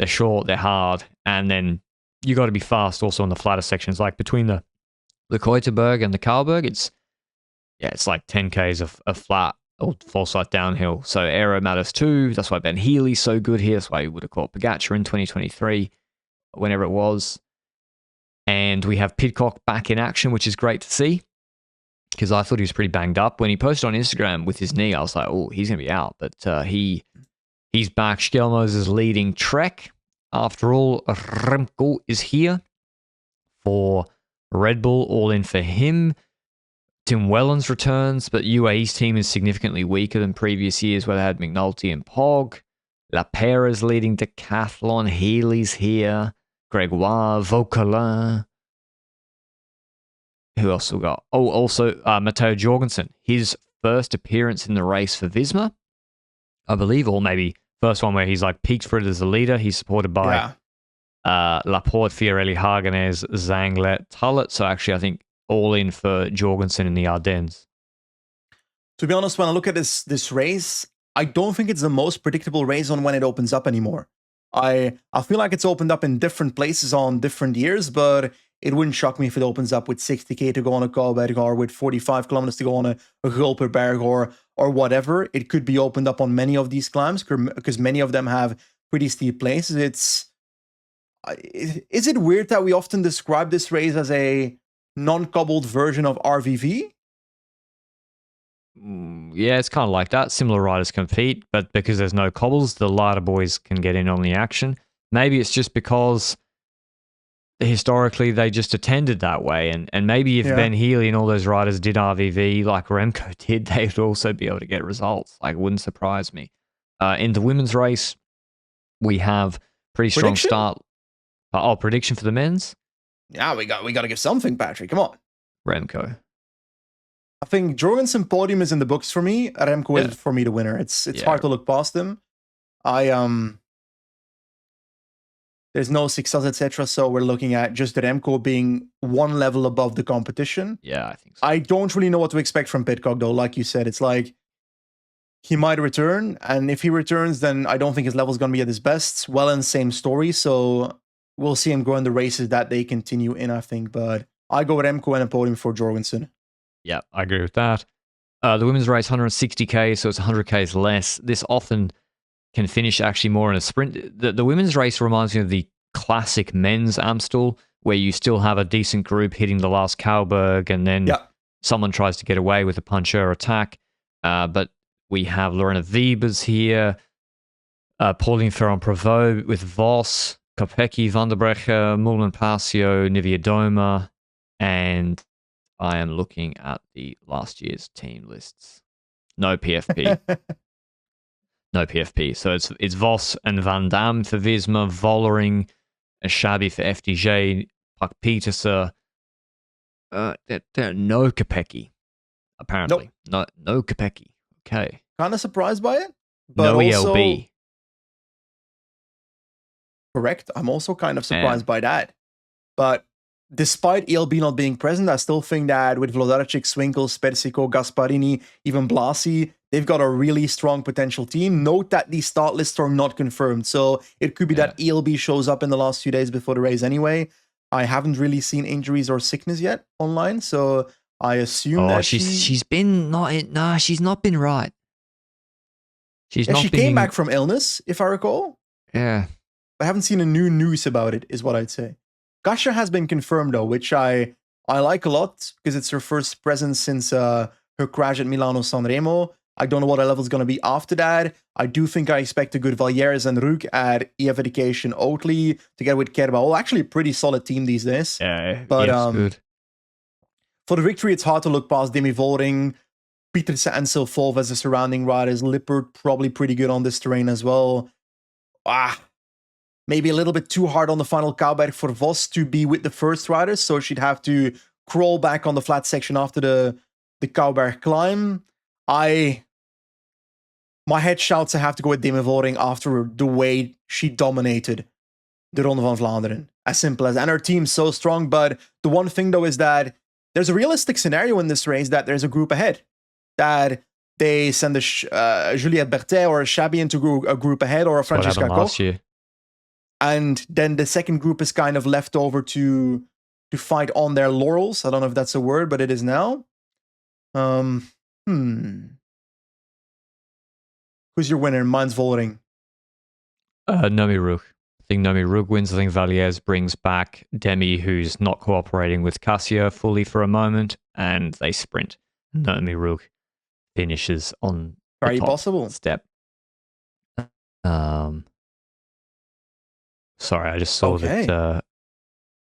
short, they're hard. And then you got to be fast also on the flatter sections. Like between the Keuterberg and the Karlberg, it's like 10 Ks of flat or false flat downhill. So aero matters too. That's why Ben Healy's so good here. That's why he would have caught Pogacar in 2023, whenever it was. And we have Pidcock back in action, which is great to see, because I thought he was pretty banged up. When he posted on Instagram with his knee, I was like, oh, he's going to be out. But he's back. Schelmos is leading Trek. After all, Remco is here for Red Bull, all in for him. Tim Wellens returns, but UAE's team is significantly weaker than previous years where they had McNulty and Pog. Lapere is leading Decathlon. Healy's here. Gregoire, Vauquelin. Who else we got? Oh, also Matteo Jorgensen. His first appearance in the race for Visma, I believe, or maybe first one where he's like peaked for it as a leader. He's supported by Laporte, Fiorelli, Hagenez, Zanglet, Tullet. So actually, I think all in for Jorgensen in the Ardennes. To be honest, when I look at this race, I don't think it's the most predictable race on when it opens up anymore. I feel like it's opened up in different places on different years, but it wouldn't shock me if it opens up with 60k to go on a Karlberg or with 45 kilometers to go on a Gulpenberg or whatever. It could be opened up on many of these climbs because many of them have pretty steep places. Is it weird that we often describe this race as a non-cobbled version of RVV? Yeah, it's kind of like that. Similar riders compete, but because there's no cobbles, the lighter boys can get in on the action. Maybe it's just because historically they just attended that way, and maybe if Ben Healy and all those riders did RVV like Remco did, they would also be able to get results. Like, it wouldn't surprise me. In the women's race, we have pretty strong start. Prediction for the men's? Yeah, we got to give something, Patrick. Come on. Remco. I think Jorgensen podium is in the books for me. Remco is for me the winner. It's hard to look past him. There's no success, etc. So we're looking at just Remco being one level above the competition. Yeah, I think so. I don't really know what to expect from Pidcock, though. Like you said, it's like he might return, and if he returns, then I don't think his level is going to be at his best. Wellens, same story. So we'll see him go in the races that they continue in, I think. But I go with Remco and a podium for Jorgensen. Yeah, I agree with that. The women's race, 160k, so it's 100k's less. This often can finish actually more in a sprint. The women's race reminds me of the classic men's Amstel, where you still have a decent group hitting the last Karlberg and then someone tries to get away with a puncher attack. But we have Lorena Wiebes here, Pauline Ferrand-Prévot with Vos, Kopecky, Vanderbrecher, Mullen Pasio, Nivea Doma, and I am looking at the last year's team lists. No PFP. No PFP. So it's Vos and Van Dam for Visma, Vollering, Shabby for FDJ, Puck Peterser. There are no Kopecky, apparently. Nope. No Kopecky. Okay. Kind of surprised by it. But no also, ELB. Correct. I'm also kind of surprised by that. But despite ELB not being present, I still think that with Vlodarczyk, Swinkel, Spersico, Gasparini, even Blasi, they've got a really strong potential team. Note that these start lists are not confirmed. So it could be that ELB shows up in the last few days before the race anyway. I haven't really seen injuries or sickness yet online. So I assume that she's been not... she's not been right. She came back from illness, if I recall. Yeah. I haven't seen a new news about it, is what I'd say. Kasia has been confirmed, though, which I like a lot, because it's her first presence since her crash at Milano Sanremo. I don't know what her level's going to be after that. I do think I expect a good Valjeres and Rook at EF Education Oatly, together with Kerbal. Actually, a pretty solid team these days. Yeah, but good. For the victory, it's hard to look past Demi Volding, Pieterse and Silfov as the surrounding riders. Lippert, probably pretty good on this terrain as well. Maybe a little bit too hard on the final Kouberg for Vos to be with the first riders, so she'd have to crawl back on the flat section after the Kouberg climb. My head shouts I have to go with Demi Volding after the way she dominated the Ronde van Vlaanderen. As simple as, and her team's so strong, but the one thing though is that there's a realistic scenario in this race that there's a group ahead. That they send a Juliette Berthet or a Shabby into a group ahead, or a Francesca Koch. And then the second group is kind of left over to fight on their laurels. I don't know if that's a word, but it is now. Who's your winner? Mine's Volding. Nomi Rug. I think Nomi Rug wins. I think Vallières brings back Demi, who's not cooperating with Kasia fully for a moment, and they sprint. Nomi Rug finishes on the Very top possible step. Sorry, I just saw that.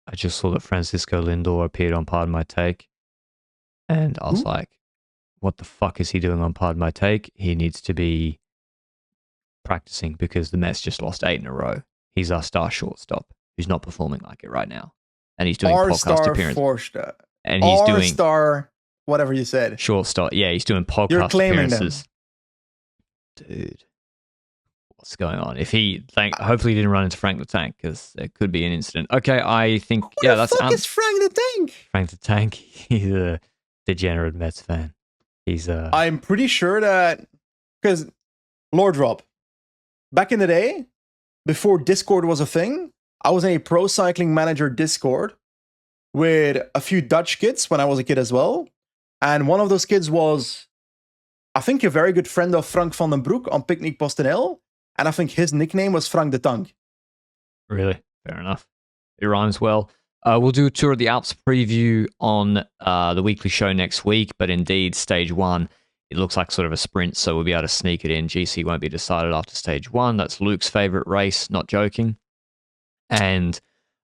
I just saw that Francisco Lindor appeared on Pardon My Take, and I was like, "What the fuck is he doing on Pardon My Take? He needs to be practicing because the Mets just lost 8 in a row. He's our star shortstop who's not performing like it right now, and he's doing podcast appearances. And he's doing star, whatever you said, shortstop. Yeah, he's doing podcast You're claiming appearances. Dude. What's going on? If hopefully he didn't run into Frank the Tank, because there could be an incident. Okay, I think that's the fuck is Frank the Tank? Frank the Tank, he's a degenerate Mets fan. I'm pretty sure that because Lord Rob, back in the day, before Discord was a thing, I was in a pro cycling manager Discord with a few Dutch kids when I was a kid as well, and one of those kids was, I think, a very good friend of Frank van den Broek on Picnic PostNL. And I think his nickname was Frank the Tank. Really? Fair enough. It rhymes well. We'll do a Tour of the Alps preview on the weekly show next week. But indeed, stage 1, it looks like sort of a sprint, so we'll be able to sneak it in. GC won't be decided after stage 1. That's Luke's favorite race, not joking. And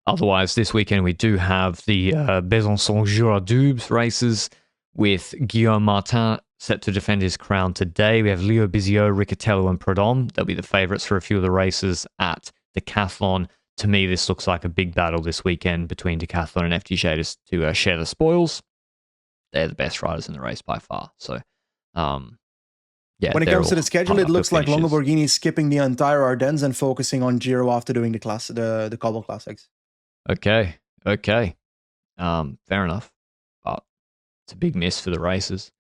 otherwise, this weekend we do have the Besançon-Jura-Doubs races with Guillaume Martin set to defend his crown today. We have Leo Bizio, Riccatello, and Prodom. They'll be the favourites for a few of the races at Decathlon. To me, this looks like a big battle this weekend between Decathlon and FDJ to share the spoils. They're the best riders in the race by far. So, when it comes to the schedule, it looks like Longo Borghini is skipping the entire Ardennes and focusing on Giro after doing the Cobble Classics. Okay. Fair enough. But it's a big miss for the races.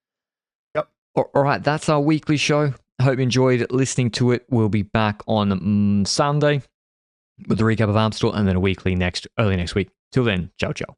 All right, that's our weekly show. I hope you enjoyed listening to it. We'll be back on Sunday with a recap of Amstel and then a weekly early next week. Till then, ciao, ciao.